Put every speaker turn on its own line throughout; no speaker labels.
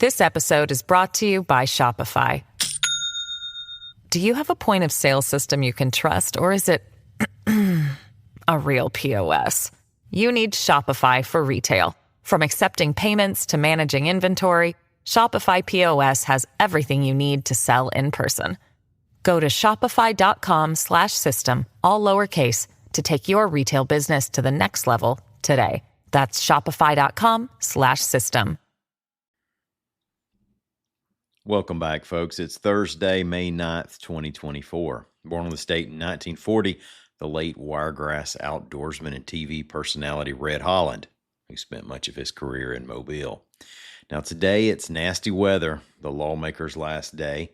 This episode is brought to you by Shopify. Do you have a point of sale system you can trust, or is it a real POS? You need Shopify for retail. From accepting payments to managing inventory, Shopify POS has everything you need to sell in person. Go to shopify.com/system, all lowercase, to take your retail business to the next level today. That's shopify.com/system.
Welcome back, folks. It's Thursday, May 9th, 2024. Born in the state in 1940, the late Wiregrass outdoorsman and TV personality Red Holland, who spent much of his career in Mobile. Now, today it's nasty weather, the lawmaker's last day,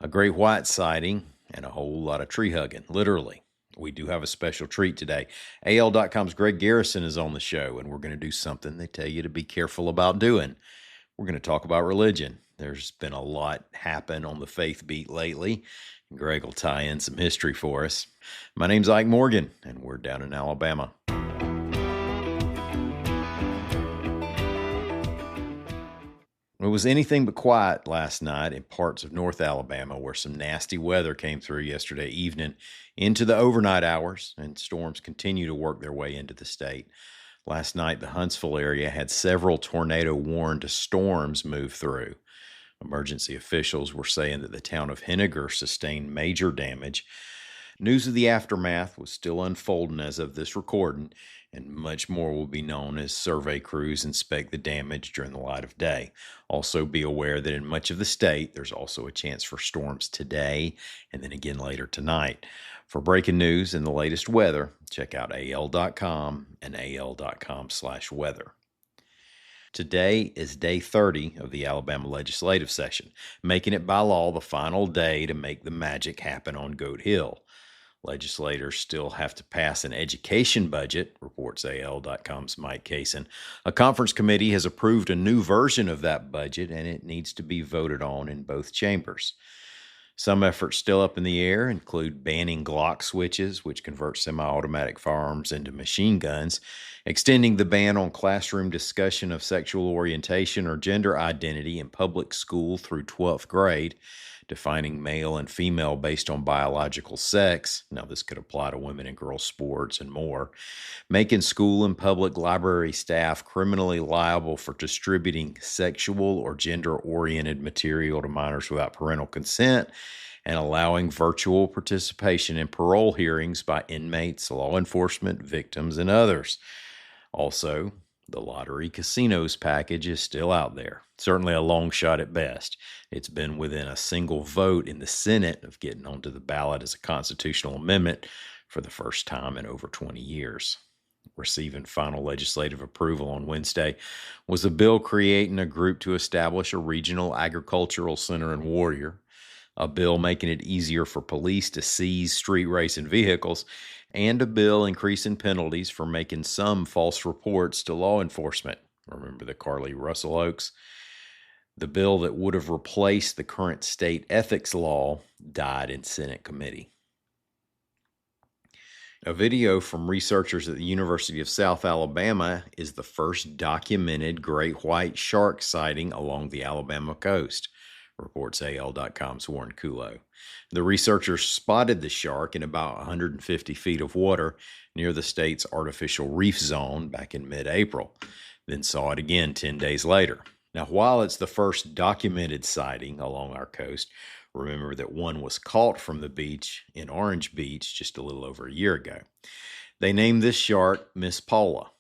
a great white sighting, and a whole lot of tree hugging, literally. We do have a special treat today. AL.com's Greg Garrison is on the show, and we're going to do something they tell you to be careful about doing. We're going to talk about religion. There's been a lot happen on the faith beat lately. Greg will tie in some history for us. My name's Ike Morgan, and we're down in Alabama. It was anything but quiet last night in parts of North Alabama, where some nasty weather came through yesterday evening into the overnight hours, and storms continue to work their way into the state. Last night, the Huntsville area had several tornado-warned storms move through. Emergency officials were saying that the town of Henniger sustained major damage. News of the aftermath was still unfolding as of this recording, and much more will be known as survey crews inspect the damage during the light of day. Also be aware that in much of the state, there's also a chance for storms today and then again later tonight. For breaking news and the latest weather, check out AL.com and AL.com/weather. Today is day 30 of the Alabama legislative session, making it by law the final day to make the magic happen on Goat Hill. Legislators still have to pass an education budget, reports AL.com's Mike Kaysen. A conference committee has approved a new version of that budget, and it needs to be voted on in both chambers. Some efforts still up in the air include banning Glock switches, which convert semi-automatic firearms into machine guns, extending the ban on classroom discussion of sexual orientation or gender identity in public school through 12th grade, defining male and female based on biological sex. Now, this could apply to women and girls sports and more. Making school and public library staff criminally liable for distributing sexual or gender-oriented material to minors without parental consent, and allowing virtual participation in parole hearings by inmates, law enforcement, victims, and others. Also, the lottery casinos package is still out there. Certainly a long shot at best. It's been within a single vote in the Senate of getting onto the ballot as a constitutional amendment for the first time in over 20 years. Receiving final legislative approval on Wednesday was a bill creating a group to establish a regional agricultural center in Warrior, a bill making it easier for police to seize street racing vehicles, and a bill increasing penalties for making some false reports to law enforcement. Remember the Carly Russell hoax? The bill that would have replaced the current state ethics law died in Senate committee. A video from researchers at the University of South Alabama is the first documented great white shark sighting along the Alabama coast, reports AL.com's Warren Kulo. The researchers spotted the shark in about 150 feet of water near the state's artificial reef zone back in mid-April, then saw it again 10 days later. Now, while it's the first documented sighting along our coast, remember that one was caught from the beach in Orange Beach just a little over a year ago. They named this shark Miss Paula,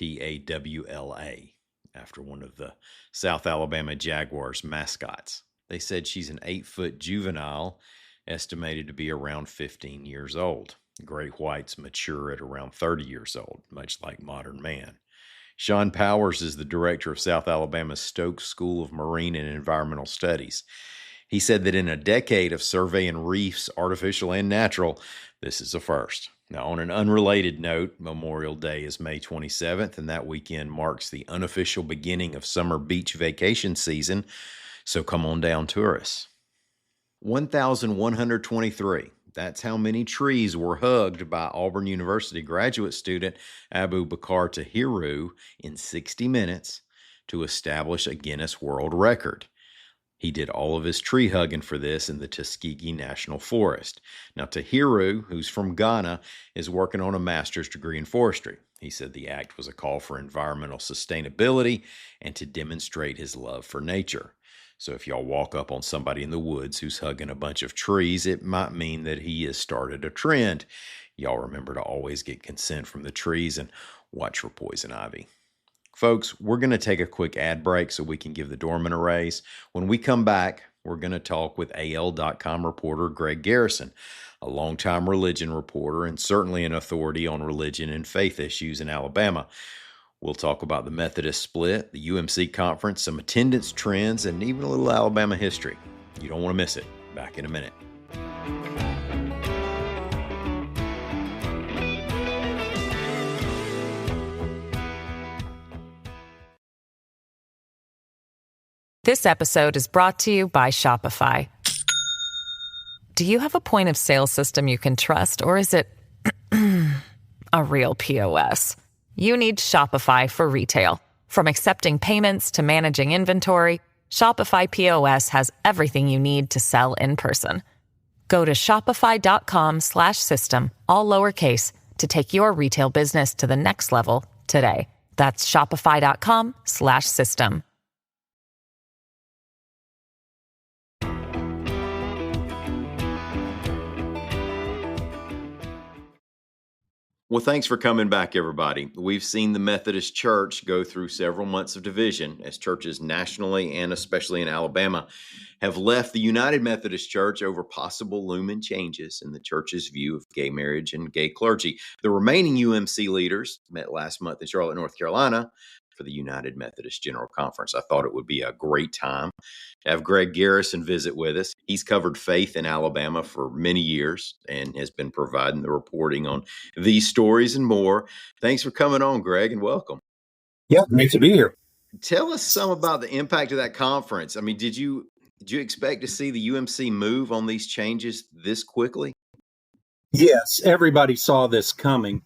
Pawla, after one of the South Alabama Jaguars mascots. They said she's an 8-foot juvenile, estimated to be around 15 years old. Great whites mature at around 30 years old, much like modern man. Sean Powers is the director of South Alabama's Stokes School of Marine and Environmental Studies. He said that in a decade of surveying reefs, artificial and natural, this is a first. Now, on an unrelated note, Memorial Day is May 27th, and that weekend marks the unofficial beginning of summer beach vacation season, so come on down, tourists. 1,123. That's how many trees were hugged by Auburn University graduate student Abu Bakar Tahiru in 60 minutes to establish a Guinness World Record. He did all of his tree hugging for this in the Tuskegee National Forest. Now, Tahiru, who's from Ghana, is working on a master's degree in forestry. He said the act was a call for environmental sustainability and to demonstrate his love for nature. So if y'all walk up on somebody in the woods who's hugging a bunch of trees, it might mean that he has started a trend. Y'all remember to always get consent from the trees and watch for poison ivy. Folks, we're going to take a quick ad break so we can give the doorman a raise. When we come back, we're going to talk with AL.com reporter Greg Garrison, a longtime religion reporter and certainly an authority on religion and faith issues in Alabama. We'll talk about the Methodist split, the UMC conference, some attendance trends, and even a little Alabama history. You don't want to miss it. Back in a minute.
This episode is brought to you by Shopify. Do you have a point of sale system you can trust, or is it a real POS? You need Shopify for retail. From accepting payments to managing inventory, Shopify POS has everything you need to sell in person. Go to shopify.com/system, all lowercase, to take your retail business to the next level today. That's shopify.com/system.
Well, thanks for coming back, everybody. We've seen the Methodist Church go through several months of division as churches nationally and especially in Alabama have left the United Methodist Church over possible looming changes in the church's view of gay marriage and gay clergy. The remaining UMC leaders met last month in Charlotte, North Carolina for the United Methodist General Conference. I thought it would be a great time to have Greg Garrison visit with us. He's covered faith in Alabama for many years and has been providing the reporting on these stories and more. Thanks for coming on, Greg, and welcome.
Yeah, great to be here.
Tell us some about the impact of that conference. I mean, did you expect to see the UMC move on these changes this quickly?
Yes, everybody saw this coming.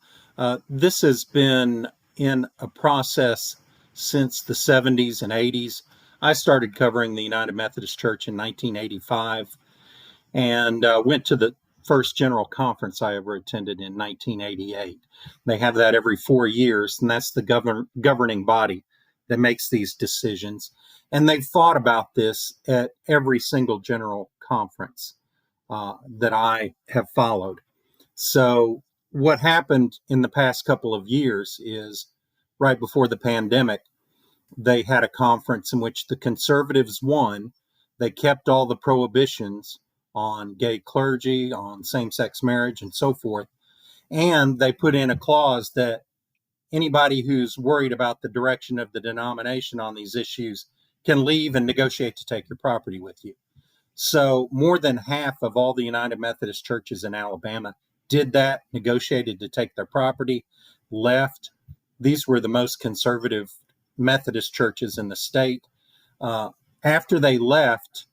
This has been in a process since the 70s and 80s. I started covering the United Methodist Church in 1985 and went to the first general conference I ever attended in 1988. They have that every 4 years, and that's the governing body that makes these decisions. And they've thought about this at every single general conference that I have followed. So what happened in the past couple of years is right before the pandemic, they had a conference in which the conservatives won. They kept all the prohibitions on gay clergy, on same-sex marriage, and so forth. And they put in a clause that anybody who's worried about the direction of the denomination on these issues can leave and negotiate to take your property with you. So more than half of all the United Methodist churches in Alabama did that, negotiated to take their property, left. These were the most conservative Methodist churches in the state. After they left,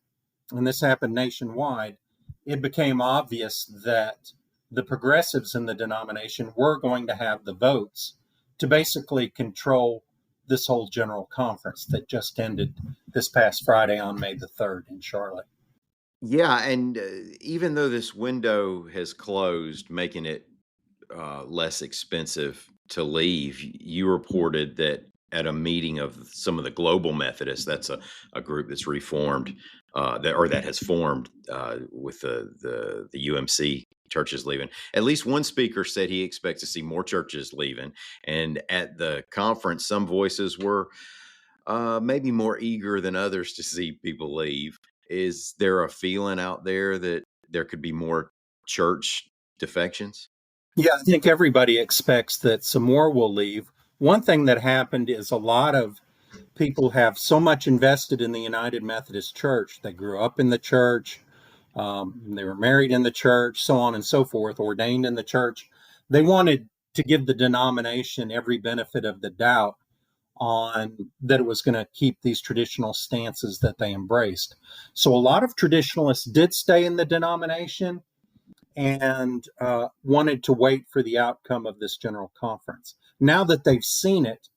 and this happened nationwide, it became obvious that the progressives in the denomination were going to have the votes to basically control this whole general conference that just ended this past Friday on May the 3rd in Charlotte.
Yeah, and even though this window has closed, making it less expensive to leave, you reported that at a meeting of some of the Global Methodists, that's a group that's reformed, that has formed with the UMC churches leaving. At least one speaker said he expects to see more churches leaving. And at the conference, some voices were maybe more eager than others to see people leave. Is there a feeling out there that there could be more church defections?
Yeah, I think everybody expects that some more will leave. One thing that happened is a lot of people have so much invested in the United Methodist Church. They grew up in the church, they were married in the church, so on and so forth, ordained in the church. They wanted to give the denomination every benefit of the doubt on that it was going to keep these traditional stances that they embraced. So a lot of traditionalists did stay in the denomination and wanted to wait for the outcome of this general conference. Now that they've seen it,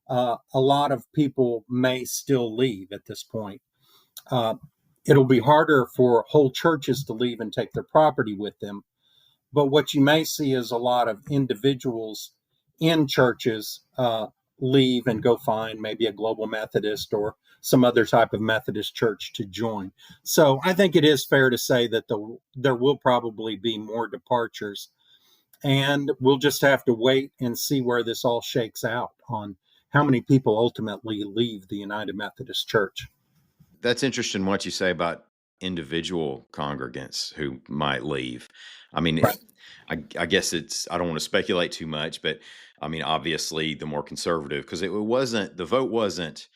a lot of people may still leave at this point. Uh, it'll be harder for whole churches to leave and take their property with them. But what you may see is a lot of individuals in churches leave and go find maybe a Global Methodist or some other type of Methodist church to join. So I think it is fair to say that there will probably be more departures, and we'll just have to wait and see where this all shakes out on how many people ultimately leave the United Methodist Church.
That's interesting what you say about individual congregants who might leave. I mean,
Right.
I guess I don't want to speculate too much, but I mean, obviously the more conservative, because the vote wasn't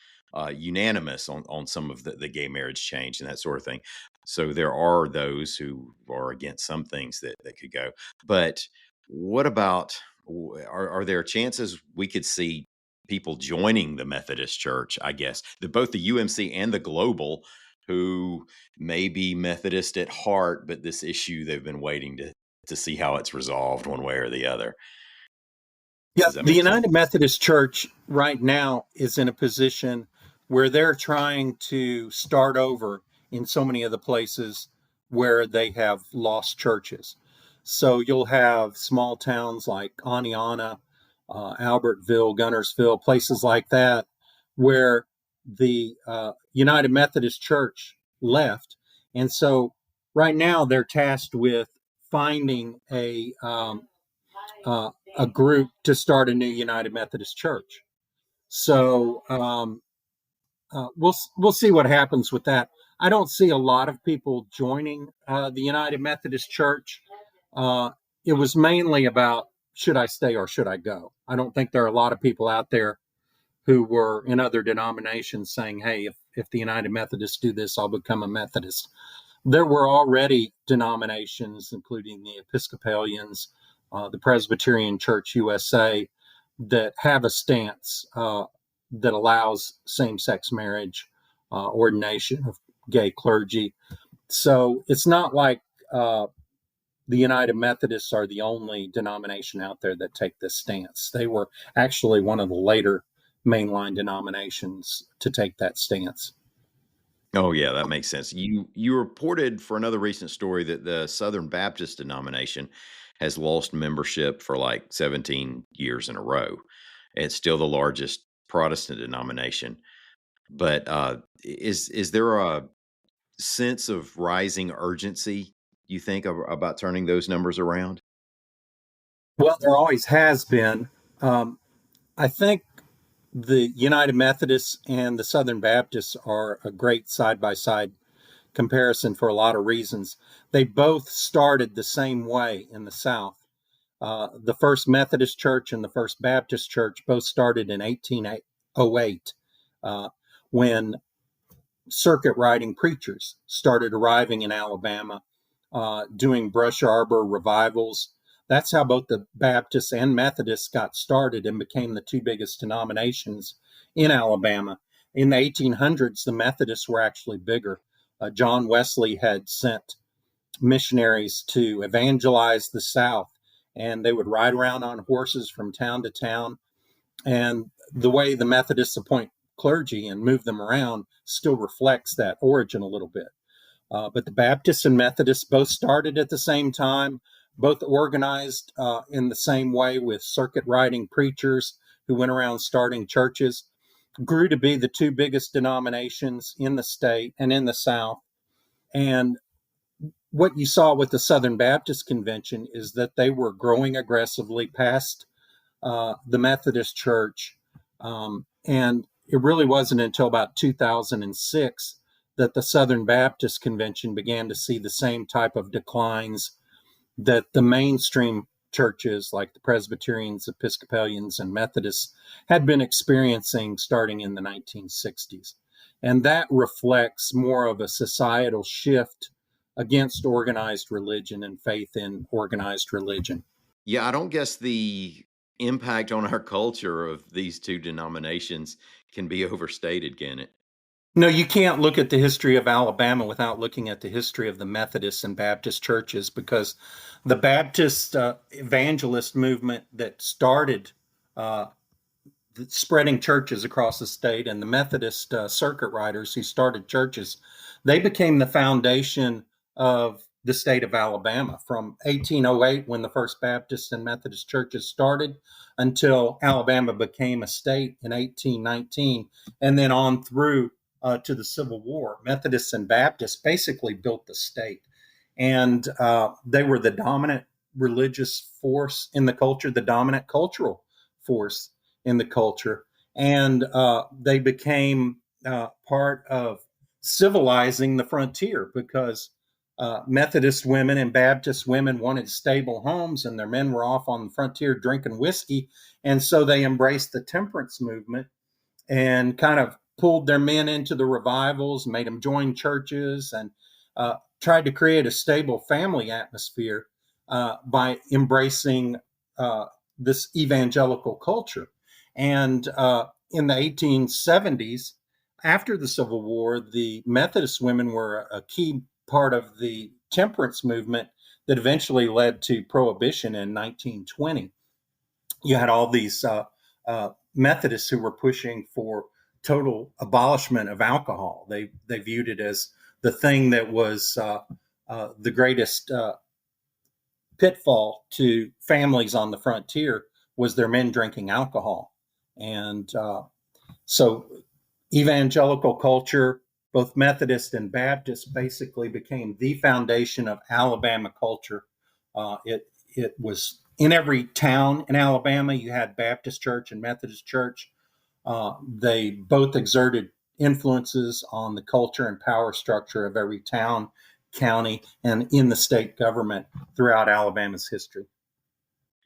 unanimous on some of the gay marriage change and that sort of thing. So there are those who are against some things that could go. But what about, are there chances we could see people joining the Methodist Church, I guess, both the UMC and the Global, who may be Methodist at heart, but this issue they've been waiting to see how it's resolved one way or the other.
Yeah,
Does that
the
make sense?
United Methodist Church right now is in a position where they're trying to start over in so many of the places where they have lost churches. So you'll have small towns like Aniana, Albertville, Gunnersville, places like that, where the United Methodist Church left. And so right now they're tasked with finding a group to start a new United Methodist Church. So we'll see what happens with that. I don't see a lot of people joining the United Methodist Church. Uh, it was mainly about should I stay or should I go. I don't think there are a lot of people out there who were in other denominations saying, "Hey, if the United Methodists do this, I'll become a Methodist." There were already denominations, including the Episcopalians, the Presbyterian Church USA, that have a stance that allows same sex marriage, ordination of gay clergy. So it's not like the United Methodists are the only denomination out there that take this stance. They were actually one of the later mainline denominations to take that stance.
Oh yeah, that makes sense. You reported for another recent story that the Southern Baptist denomination has lost membership for like 17 years in a row. It's still the largest Protestant denomination. But is there a sense of rising urgency, you think, about turning those numbers around?
Well, there always has been. Um, I think the United Methodists and the Southern Baptists are a great side by side comparison for a lot of reasons. They both started the same way in the South. The First Methodist Church and the First Baptist Church both started in 1808 when circuit riding preachers started arriving in Alabama doing brush arbor revivals. That's how both the Baptists and Methodists got started and became the two biggest denominations in Alabama. In the 1800s, the Methodists were actually bigger. John Wesley had sent missionaries to evangelize the South, and they would ride around on horses from town to town. And the way the Methodists appoint clergy and move them around still reflects that origin a little bit. But the Baptists and Methodists both started at the same time, both organized in the same way with circuit riding preachers who went around starting churches, grew to be the two biggest denominations in the state and in the South. And what you saw with the Southern Baptist Convention is that they were growing aggressively past the Methodist Church. And it really wasn't until about 2006 that the Southern Baptist Convention began to see the same type of declines that the mainstream churches like the Presbyterians, Episcopalians, and Methodists had been experiencing starting in the 1960s. And that reflects more of a societal shift against organized religion and faith in organized religion.
Yeah, I don't guess the impact on our culture of these two denominations can be overstated, can it?
No, you can't look at the history of Alabama without looking at the history of the Methodist and Baptist churches, because the Baptist evangelist movement that started uh, spreading churches across the state, and the Methodist circuit riders who started churches, they became the foundation of the state of Alabama from 1808, when the first Baptist and Methodist churches started, until Alabama became a state in 1819, and then on through to the Civil War. Methodists and Baptists basically built the state, and they were the dominant religious force in the culture, the dominant cultural force in the culture, and they became part of civilizing the frontier, because Methodist women and Baptist women wanted stable homes, and their men were off on the frontier drinking whiskey, and so they embraced the temperance movement and kind of pulled their men into the revivals, made them join churches, and tried to create a stable family atmosphere by embracing this evangelical culture. And in the 1870s, after the Civil War, the Methodist women were a key part of the temperance movement that eventually led to Prohibition in 1920. You had all these Methodists who were pushing for total abolishment of alcohol. They viewed it as the thing that was the greatest pitfall to families on the frontier, was their men drinking alcohol. And so evangelical culture, both Methodist and Baptist, basically became the foundation of Alabama culture. It was in every town in Alabama. You had Baptist church and Methodist church. They both exerted influences on the culture and power structure of every town, county, and in the state government throughout Alabama's history.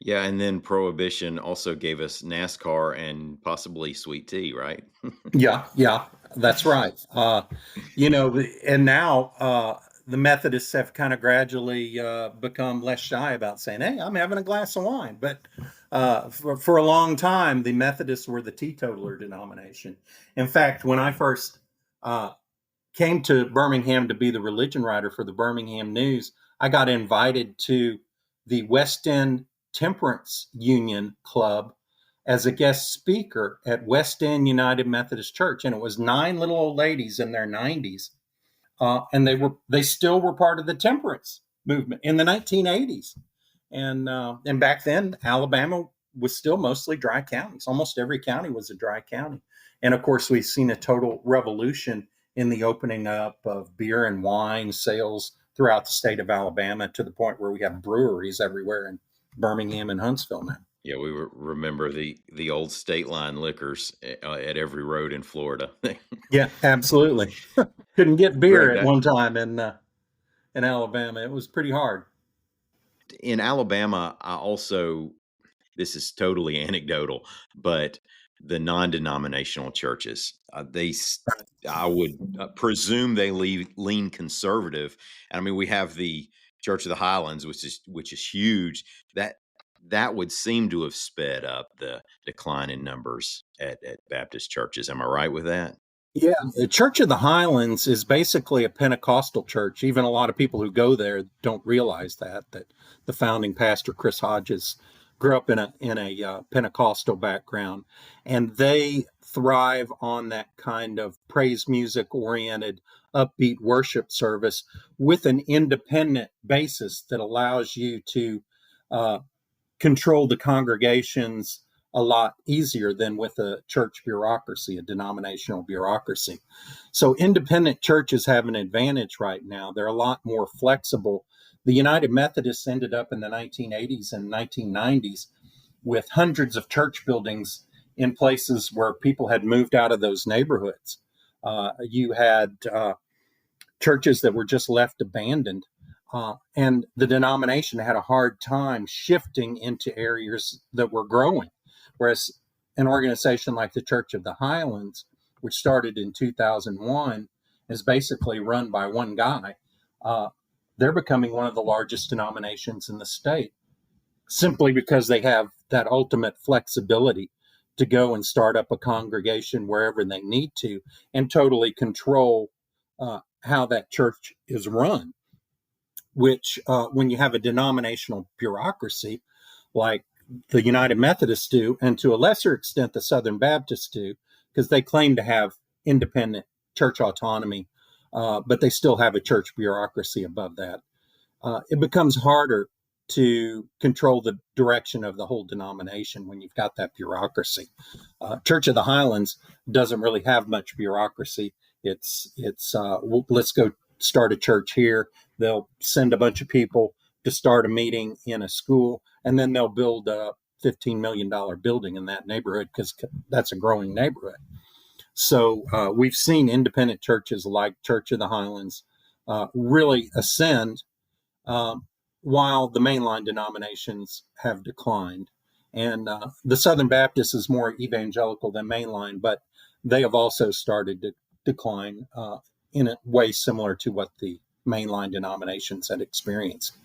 Yeah, and then Prohibition also gave us NASCAR and possibly sweet tea, right?
Yeah, that's right. And now the Methodists have kind of gradually become less shy about saying, "Hey, I'm having a glass of wine." But for a long time, the Methodists were the teetotaler denomination. In fact, when I first came to Birmingham to be the religion writer for the Birmingham News, I got invited to the West End Temperance Union Club as a guest speaker at West End United Methodist Church, and it was 9 little old ladies in their 90s, and they still were part of the temperance movement in the 1980s, and back then Alabama was still mostly dry counties. Almost every county was a dry county, and of course we've seen a total revolution in the opening up of beer and wine sales throughout the state of Alabama, to the point where we have breweries everywhere in Birmingham and Huntsville now.
Yeah, we remember the old State Line liquors at every road in Florida.
Yeah, absolutely. Couldn't get beer
Greg,
at one time in Alabama. It was pretty hard.
in Alabama, this is totally anecdotal, but the non-denominational churches, I would presume they lean conservative. And I mean, we have the Church of the Highlands, which is huge. That would seem to have sped up the decline in numbers at Baptist churches. Am I right with that?
Yeah, the Church of the Highlands is basically a Pentecostal church. Even a lot of people who go there don't realize that the founding pastor, Chris Hodges, grew up in a Pentecostal background, and they thrive on that kind of praise music oriented, upbeat worship service with an independent basis that allows you to control the congregations a lot easier than with a church bureaucracy, a denominational bureaucracy. So independent churches have an advantage right now. They're a lot more flexible. The United Methodists ended up in the 1980s and 1990s with hundreds of church buildings in places where people had moved out of those neighborhoods. You had churches that were just left abandoned. And the denomination had a hard time shifting into areas that were growing. Whereas an organization like the Church of the Highlands, which started in 2001, is basically run by one guy. They're becoming one of the largest denominations in the state, simply because they have that ultimate flexibility to go and start up a congregation wherever they need to and totally control how that church is run. Which, when you have a denominational bureaucracy like the United Methodists do, and to a lesser extent, the Southern Baptists do, because they claim to have independent church autonomy, but they still have a church bureaucracy above that. It becomes harder to control the direction of the whole denomination when you've got that bureaucracy. Church of the Highlands doesn't really have much bureaucracy. It's let's go start a church here. They'll send a bunch of people to start a meeting in a school, and then they'll build a $15 million building in that neighborhood because that's a growing neighborhood. So we've seen independent churches like Church of the Highlands really ascend while the mainline denominations have declined. And the Southern Baptist is more evangelical than mainline, but they have also started to decline in a way similar to what the mainline denominations had experienced.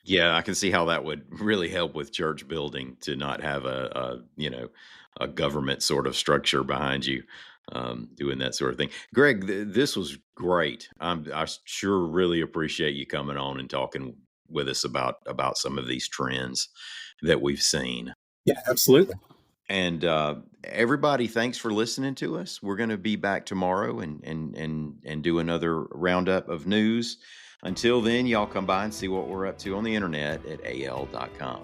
Yeah, I can see how that would really help with church building to not have a government sort of structure behind you doing that sort of thing. Greg, this was great. I sure really appreciate you coming on and talking with us about some of these trends that we've seen.
Yeah, absolutely.
And everybody, thanks for listening to us. We're going to be back tomorrow and do another roundup of news. Until then, y'all come by and see what we're up to on the internet at al.com.